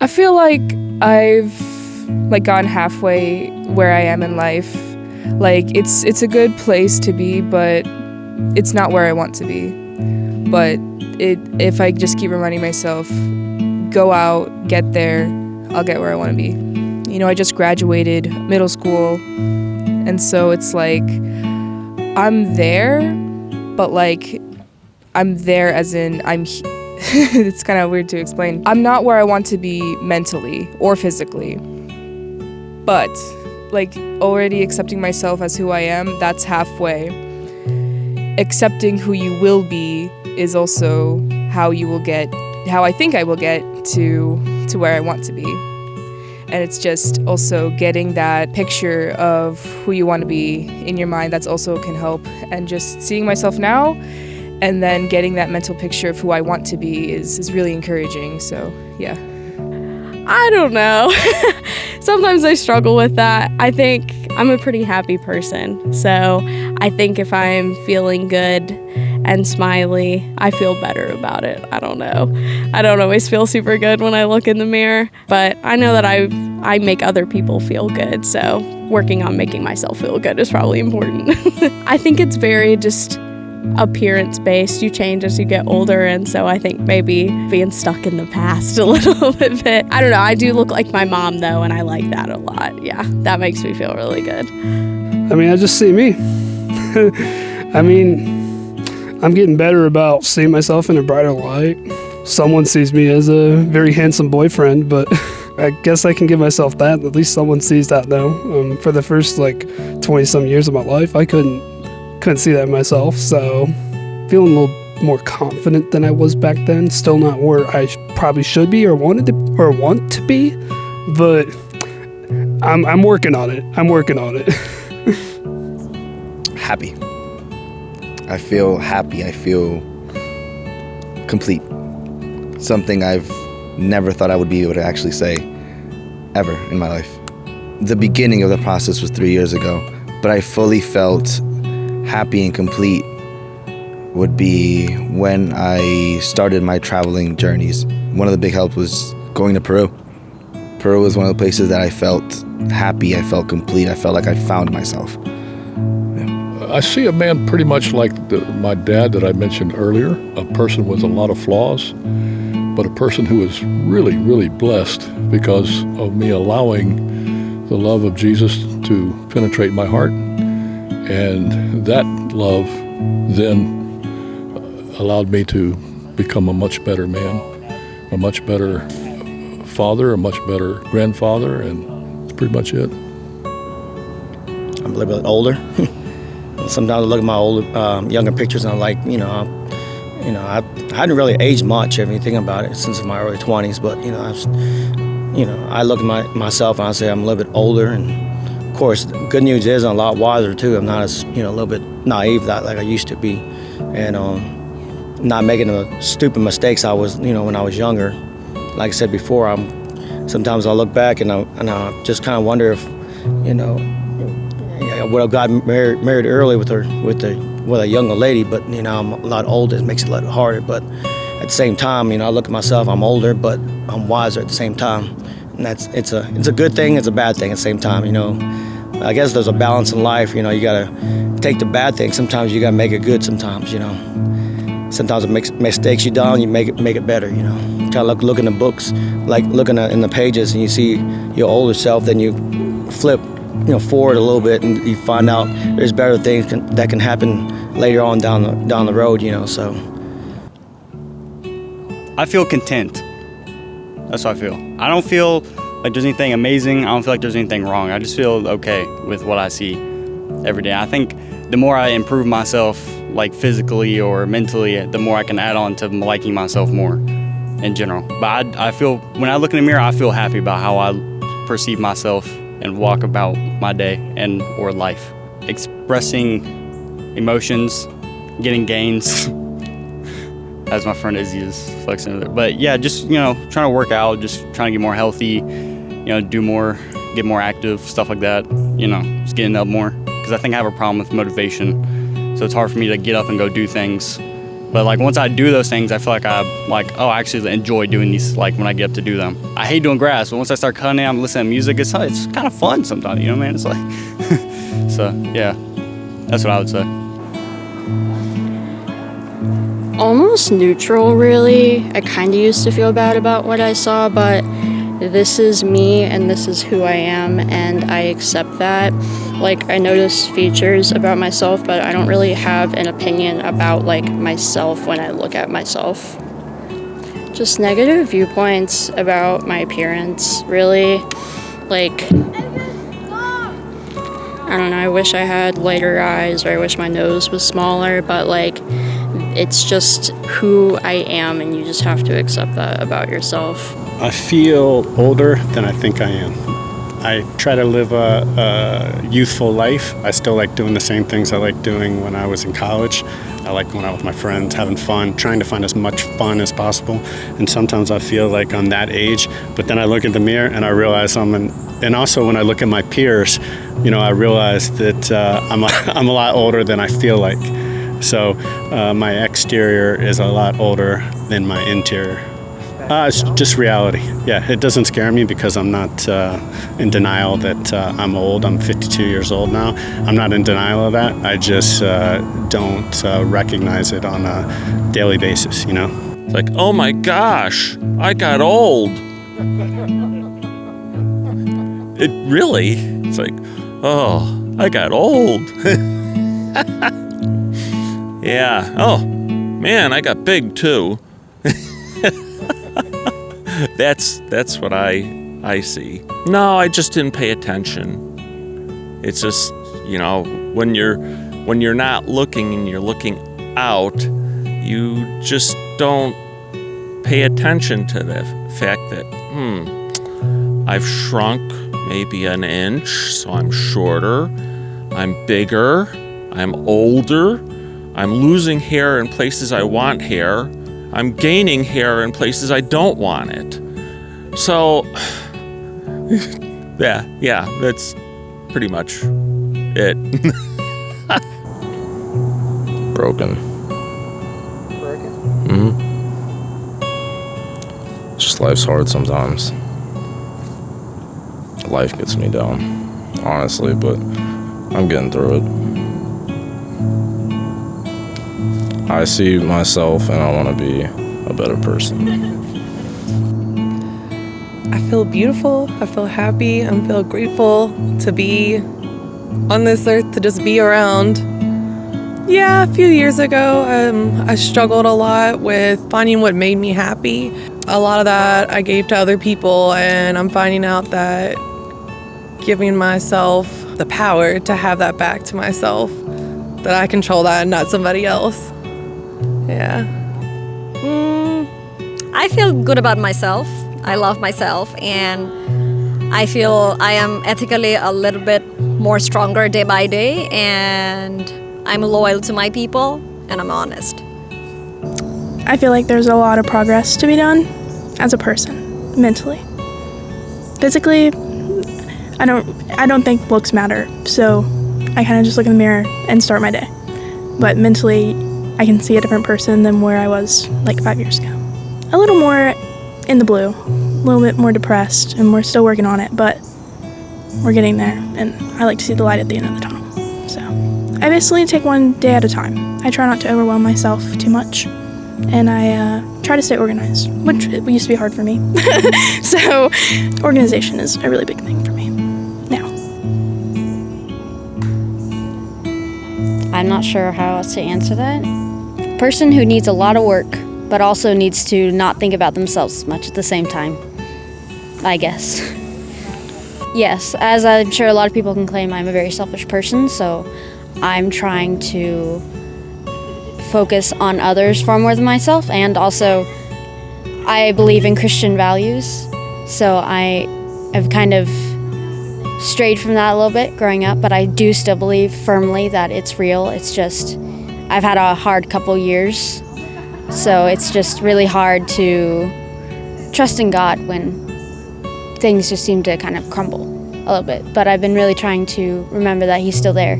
I feel like I've gone halfway where I am in life. It's a good place to be, but it's not where I want to be. But if I just keep reminding myself, go out, get there, I'll get where I want to be. I just graduated middle school, and so it's like I'm there, but I'm there as in it's kind of weird to explain. I'm not where I want to be mentally or physically, but already accepting myself as who I am, that's halfway. Accepting who you will be is also how I think I will get to where I want to be. And it's just also getting that picture of who you want to be in your mind. That's also can help. And just seeing myself now and then getting that mental picture of who I want to be is really encouraging. So, yeah. I don't know. Sometimes I struggle with that. I think I'm a pretty happy person. So I think if I'm feeling good and smiley, I feel better about it. I don't know. I don't always feel super good when I look in the mirror, but I know that I make other people feel good. So working on making myself feel good is probably important. I think it's very just appearance-based. You change as you get older, and so I think maybe being stuck in the past a little bit. I don't know. I do look like my mom, though, and I like that a lot. Yeah, that makes me feel really good. I just see me. I'm getting better about seeing myself in a brighter light. Someone sees me as a very handsome boyfriend, but I guess I can give myself that. At least someone sees that now. For the first 20-some years of my life, I couldn't see that myself, so feeling a little more confident than I was back then. Still not where I probably should be or want to be, but I'm working on it. Happy. I feel happy. I feel complete. Something I've never thought I would be able to actually say ever in my life. The beginning of the process was 3 years ago, but I fully felt happy and complete would be when I started my traveling journeys. One of the big helps was going to Peru. Peru was one of the places that I felt happy, I felt complete, I felt like I found myself. I see a man pretty much like my dad that I mentioned earlier, a person with a lot of flaws, but a person who is really, really blessed because of me allowing the love of Jesus to penetrate my heart. And that love then allowed me to become a much better man, a much better father, a much better grandfather, and that's pretty much it. I'm a little bit older. Sometimes I look at my older, younger pictures and I'm like, I hadn't really aged much if you think about it since my early 20s, but I look at myself and I say I'm a little bit older, and of course, the good news is I'm a lot wiser too. I'm not as, a little bit naive like I used to be, and not making the stupid mistakes I was, when I was younger. Like I said before, sometimes I look back and I just kind of wonder if, I would have gotten married early with a younger lady, but I'm a lot older. It makes it a lot harder. But at the same time, I look at myself. I'm older, but I'm wiser at the same time, and it's a good thing. It's a bad thing at the same time. I guess there's a balance in life. You gotta take the bad things. Sometimes you gotta make it good. Sometimes sometimes it makes mistakes you done. You make it better. Try to look in the books, like looking in the pages, and you see your older self. Then you flip forward a little bit, and you find out there's better things that can happen later on down the road. So I feel content. That's what I feel. I don't feel like there's anything amazing. I don't feel like there's anything wrong. I just feel okay with what I see every day. I think the more I improve myself, like physically or mentally, the more I can add on to liking myself more in general. But I feel, when I look in the mirror, I feel happy about how I perceive myself and walk about my day or life. Expressing emotions, getting gains, as my friend Izzy is flexing there. But yeah, just, trying to work out, just trying to get more healthy, do more, get more active, stuff like that, just getting up more. Because I think I have a problem with motivation. So it's hard for me to get up and go do things But like once I do those things, I feel like I actually enjoy doing these. Like when I get up to do them, I hate doing grass, but once I start cutting it, I'm listening to music. It's kind of fun sometimes, you know, man. It's like, so yeah, that's what I would say. Almost neutral, really. I kind of used to feel bad about what I saw, but this is me and this is who I am, and I accept that. Like, I notice features about myself, but I don't really have an opinion about, like, myself when I look at myself. Just negative viewpoints about my appearance, really. Like, I don't know, I wish I had lighter eyes, or I wish my nose was smaller, but, like, it's just who I am, and you just have to accept that about yourself. I feel older than I think I am. I try to live a youthful life. I still like doing the same things I liked doing when I was in college. I like going out with my friends, having fun, trying to find as much fun as possible. And sometimes I feel like I'm that age, but then I look in the mirror and I realize and also when I look at my peers, you know, I realize that I'm a lot older than I feel like. So my exterior is a lot older than my interior. It's just reality. Yeah, it doesn't scare me because I'm not in denial that I'm old. I'm 52 years old now. I'm not in denial of that. I just don't recognize it on a daily basis, you know? It's like, oh my gosh, I got old. It really? It's like, oh, I got old. Yeah. Oh, man, I got big too. That's what I see. No, I just didn't pay attention. It's just, you know, when you're not looking and you're looking out, you just don't pay attention to the fact that, I've shrunk maybe an inch, so I'm shorter, I'm bigger, I'm older, I'm losing hair in places I want hair, I'm gaining hair in places I don't want it. So, yeah, that's pretty much it. Broken. Mm-hmm. Just life's hard sometimes. Life gets me down, honestly, but I'm getting through it. I see myself and I want to be a better person. I feel beautiful, I feel happy, I feel grateful to be on this earth, to just be around. Yeah, a few years ago, I struggled a lot with finding what made me happy. A lot of that I gave to other people, and I'm finding out that giving myself the power to have that back to myself, that I control that and not somebody else. Yeah. I feel good about myself. I love myself, and I feel I am ethically a little bit more stronger day by day, and I'm loyal to my people, and I'm honest. I feel like there's a lot of progress to be done as a person, mentally. Physically, I don't think looks matter, so I kind of just look in the mirror and start my day. But mentally, I can see a different person than where I was like 5 years ago. A little more in the blue, a little bit more depressed, and we're still working on it, but we're getting there, and I like to see the light at the end of the tunnel. So I basically take one day at a time. I try not to overwhelm myself too much, and I try to stay organized, which it used to be hard for me. So organization is a really big thing for me now. I'm not sure how else to answer that. Person who needs a lot of work, but also needs to not think about themselves as much at the same time, I guess. Yes, as I'm sure a lot of people can claim, I'm a very selfish person, so I'm trying to focus on others far more than myself, and also I believe in Christian values, so I have kind of strayed from that a little bit growing up, but I do still believe firmly that it's real. It's just, I've had a hard couple years, so it's just really hard to trust in God when things just seem to kind of crumble a little bit. But I've been really trying to remember that He's still there,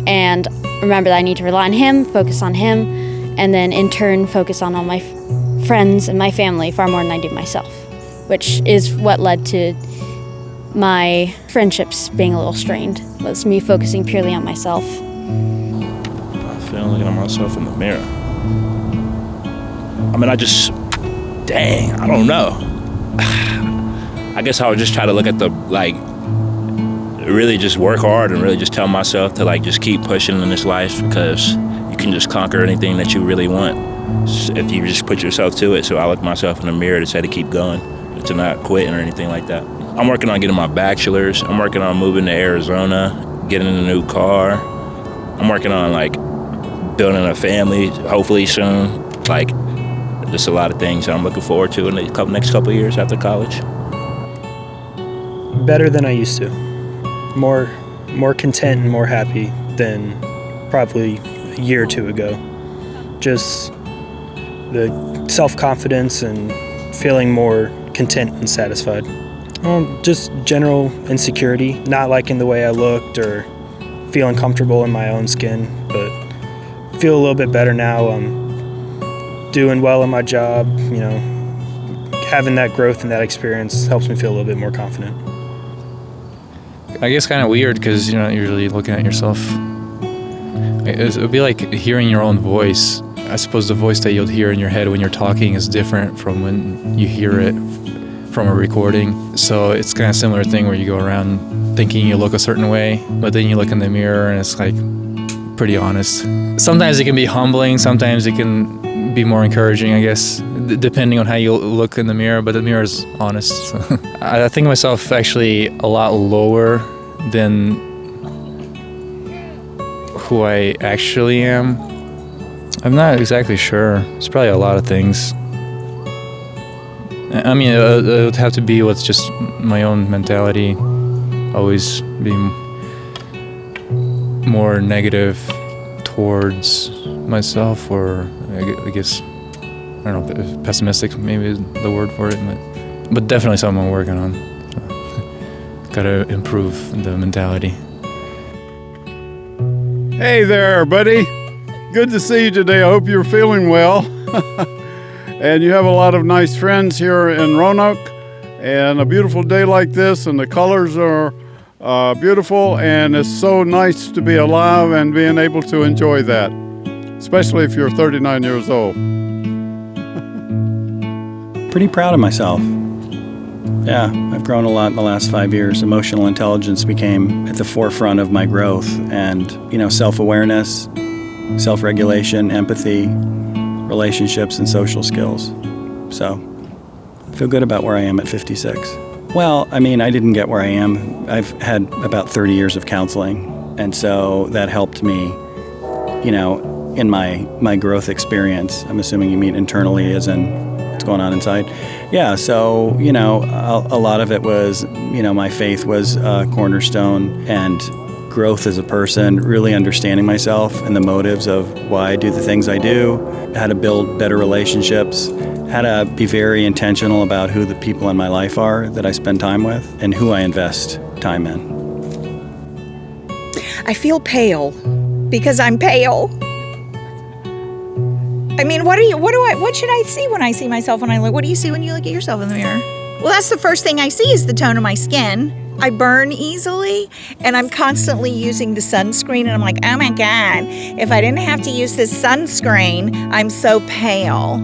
and remember that I need to rely on Him, focus on Him, and then in turn focus on all my friends and my family far more than I do myself, which is what led to my friendships being a little strained, was me focusing purely on myself. I feel looking at myself in the mirror. I mean, I don't know. I guess I would just try to look at really just work hard and really just tell myself to just keep pushing in this life, because you can just conquer anything that you really want if you just put yourself to it. So I look myself in the mirror to say to keep going, to not quitting or anything like that. I'm working on getting my bachelor's. I'm working on moving to Arizona, getting a new car. I'm working on building a family, hopefully soon. Just a lot of things that I'm looking forward to in the next couple of years after college. Better than I used to. More content and more happy than probably a year or two ago. Just the self-confidence and feeling more content and satisfied. Just general insecurity, not liking the way I looked or feeling comfortable in my own skin, but feel a little bit better now. Doing well in my job, having that growth and that experience helps me feel a little bit more confident. I guess kind of weird because you're not usually looking at yourself. It would be like hearing your own voice. I suppose the voice that you'll hear in your head when you're talking is different from when you hear it from a recording. So it's kind of a similar thing where you go around thinking you look a certain way, but then you look in the mirror and it's pretty honest. Sometimes it can be humbling, sometimes it can be more encouraging, I guess, depending on how you look in the mirror, but the mirror is honest. So. I think of myself actually a lot lower than who I actually am. I'm not exactly sure. It's probably a lot of things. I mean, it would have to be with just my own mentality, always being more negative towards myself, or I guess, I don't know, if pessimistic maybe is the word for it, but definitely something I'm working on. So, gotta improve the mentality. Hey there, buddy. Good to see you today. I hope you're feeling well. And you have a lot of nice friends here in Roanoke. And a beautiful day like this, and the colors are beautiful, and it's so nice to be alive and being able to enjoy that, especially if you're 39 years old. Pretty proud of myself. Yeah, I've grown a lot in the last 5 years. Emotional intelligence became at the forefront of my growth, and self-awareness, self-regulation, empathy, relationships, and social skills. So I feel good about where I am at 56. Well, I mean, I didn't get where I am. I've had about 30 years of counseling, and so that helped me, in my growth experience. I'm assuming you mean internally as in what's going on inside. Yeah, so, a lot of it was, my faith was a cornerstone, and growth as a person, really understanding myself and the motives of why I do the things I do, how to build better relationships, how to be very intentional about who the people in my life are that I spend time with and who I invest time in. I feel pale because I'm pale. I mean, what should I see when I see myself when I look? What do you see when you look at yourself in the mirror? Well, that's the first thing I see is the tone of my skin. I burn easily, and I'm constantly using the sunscreen, and I'm like, oh my God, if I didn't have to use this sunscreen, I'm so pale.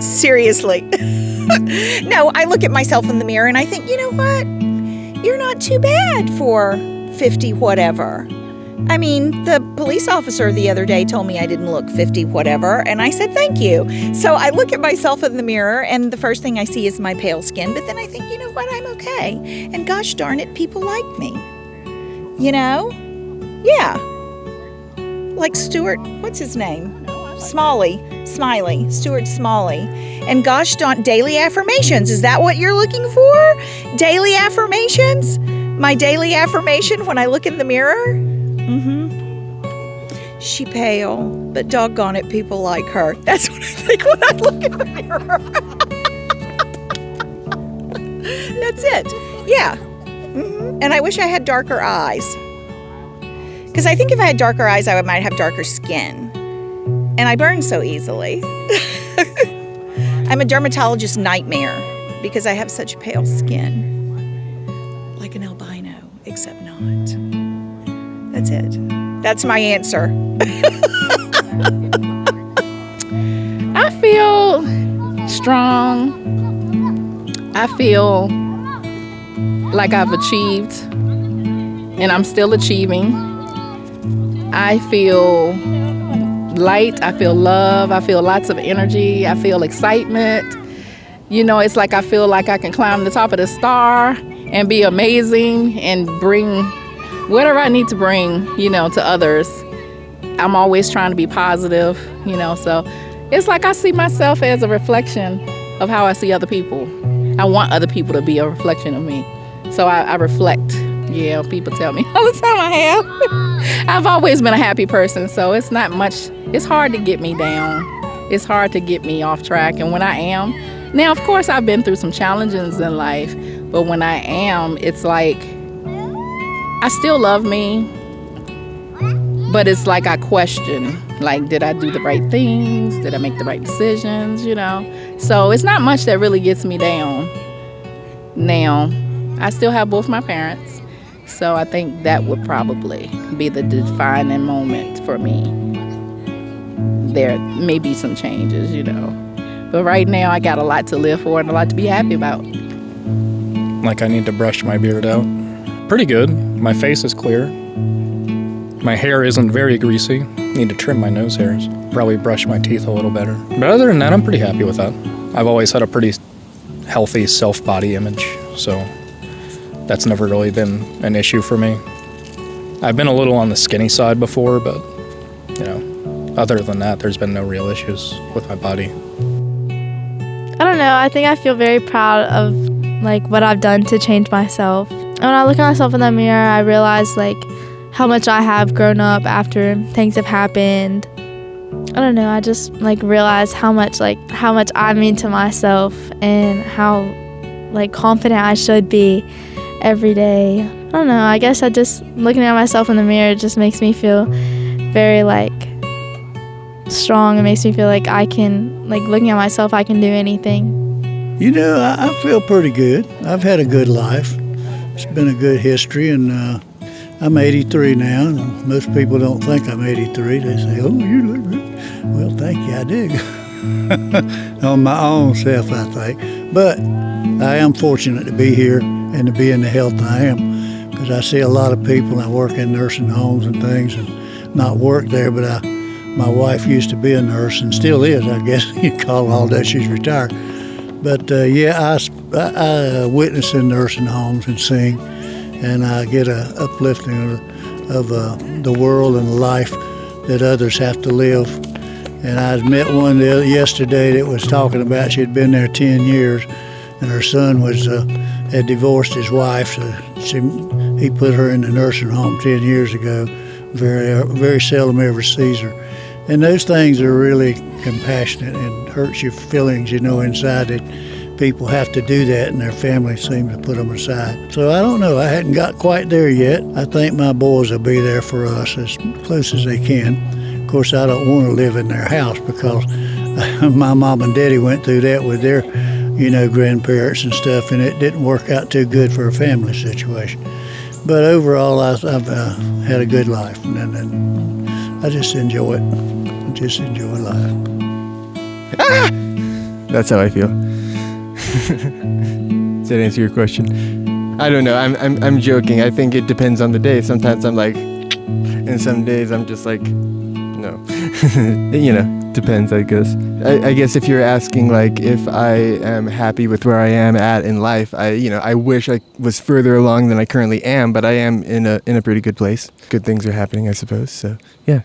Seriously. No, I look at myself in the mirror and I think, you know what? You're not too bad for 50 whatever. I mean, the police officer the other day told me I didn't look 50 whatever, and I said thank you. So I look at myself in the mirror, and the first thing I see is my pale skin, but then I think, you know what, I'm okay. And gosh darn it, people like me. Yeah. Like Stuart, what's his name? Smiley, Stuart Smiley. And gosh darn, daily affirmations, is that what you're looking for? Daily affirmations? My daily affirmation when I look in the mirror? She pale, but doggone it, people like her. That's what I think when I look in the mirror. That's it. Yeah. And I wish I had darker eyes. Because I think if I had darker eyes, I might have darker skin. And I burn so easily. I'm a dermatologist's nightmare because I have such pale skin. Like an albino, except not. That's it. That's my answer. I feel strong. I feel like I've achieved, and I'm still achieving. I feel light. I feel love. I feel lots of energy. I feel excitement. You know, it's like I feel like I can climb the top of the star and be amazing and bring whatever I need to bring, you know, to others. I'm always trying to be positive, you know, so it's like I see myself as a reflection of how I see other people. I want other people to be a reflection of me. So I reflect. Yeah, people tell me all the time I have. I've always been a happy person, so it's not much, it's hard to get me down. It's hard to get me off track. And when I am, now of course I've been through some challenges in life, but when I am, it's like, I still love me, but it's like I question, like, did I do the right things? Did I make the right decisions, you know? So it's not much that really gets me down. Now, I still have both my parents, so I think that would probably be the defining moment for me. There may be some changes, you know. But right now, I got a lot to live for and a lot to be happy about. Like I need to brush my beard out. Pretty good. My face is clear. My hair isn't very greasy. Need to trim my nose hairs. Probably brush my teeth a little better. But other than that, I'm pretty happy with that. I've always had a pretty healthy self-body image, so that's never really been an issue for me. I've been a little on the skinny side before, but, you know, other than that, there's been no real issues with my body. I don't know. I think I feel very proud of, like, what I've done to change myself. And when I look at myself in the mirror, I realize, like, how much I have grown up after things have happened. I don't know. I just, like, realize how much I mean to myself and how, like, confident I should be every day. I don't know. I guess looking at myself in the mirror just makes me feel very, like, strong. It makes me feel like I can, like, looking at myself, I can do anything. You know, I feel pretty good. I've had a good life. It's been a good history, and I'm 83 now, and most people don't think I'm 83. They say, oh, you look good. Well, thank you, I do. On my own self, I think. But I am fortunate to be here and to be in the health I am, because I see a lot of people. I work in nursing homes and things, and not work there, but my wife used to be a nurse and still is, I guess you call all that. She's retired. But yeah, I witness in nursing homes and sing, and I get a uplifting of the world and the life that others have to live. And I met one yesterday that was talking about she had been there 10 years, and her son had divorced his wife, so he put her in the nursing home 10 years ago. Very seldom ever sees her. And those things are really compassionate and hurts your feelings, you know, inside that people have to do that and their families seem to put them aside. So I don't know. I hadn't got quite there yet. I think my boys will be there for us as close as they can. Of course, I don't want to live in their house because my mom and daddy went through that with their, you know, grandparents and stuff, and it didn't work out too good for a family situation. But overall, I've had a good life, and I just enjoy it. I just enjoy life. That's how I feel. Does that answer your question? I don't know. I'm joking. I think it depends on the day. Sometimes I'm like, and some days I'm just like, no. You know, depends, I guess. I guess if you're asking like if I am happy with where I am at in life, I wish I was further along than I currently am, but I am in a pretty good place. Good things are happening, I suppose. So yeah.